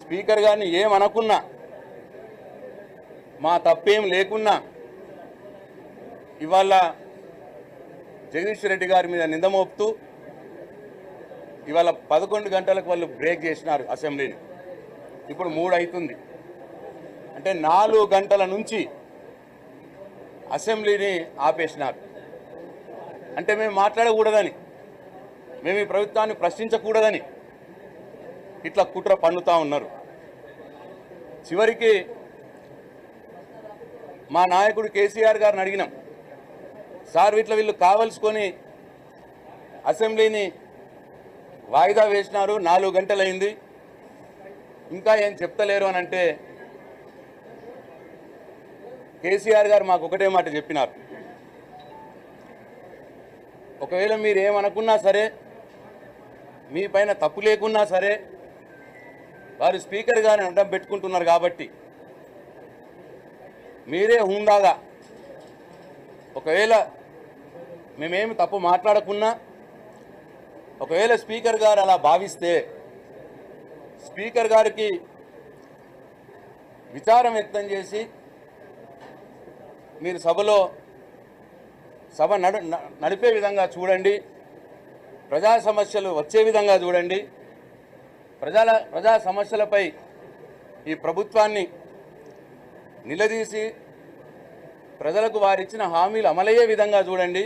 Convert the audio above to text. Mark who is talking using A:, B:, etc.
A: Speaker గారిని ఏమనుకున్నా మా తప్పేం లేకున్నా ఇవాళ జగదీష్ రెడ్డి గారి మీద నింద మోపుతూ ఇవాళ 11 గంటలకు వాళ్ళు బ్రేక్ చేసినారు అసెంబ్లీని. ఇప్పుడు 3 అవుతుంది. అంటే 4 గంటల నుంచి అసెంబ్లీని ఆపేసినారు. అంటే మేము మాట్లాడకూడదని, మేము ఈ ప్రభుత్వాన్ని ప్రశ్నించకూడదని ఇట్లా కుట్ర పన్నుతా ఉన్నారు. చివరికి మా నాయకుడు కేసీఆర్ గారిని అడిగినాం, సార్ వీళ్ళు కావలసుకొని అసెంబ్లీని వాయిదా వేసినారు, 4 గంటలైంది, ఇంకా ఏం చెప్తలేరు అని అంటే కేసీఆర్ గారు మాకు ఒకటే మాట చెప్పినారు, ఒకవేళ మీరు ఏమనుకున్నా సరే, మీ పైన తప్పు లేకున్నా సరే, వారు స్పీకర్ గారిని అడ్డం పెట్టుకుంటున్నారు కాబట్టి మీరే హుందాగా, ఒకవేళ మేమేమి తప్పు మాట్లాడకున్నా, ఒకవేళ స్పీకర్ గారు అలా భావిస్తే స్పీకర్ గారికి విచారం వ్యక్తం చేసి మీరు సభ నడిపే విధంగా చూడండి, ప్రజా సమస్యలు వచ్చే విధంగా చూడండి, ప్రజా సమస్యలపై ఈ ప్రభుత్వాన్ని నిలదీసి ప్రజలకు వారిచ్చిన హామీలు అమలయ్యే విధంగా చూడండి.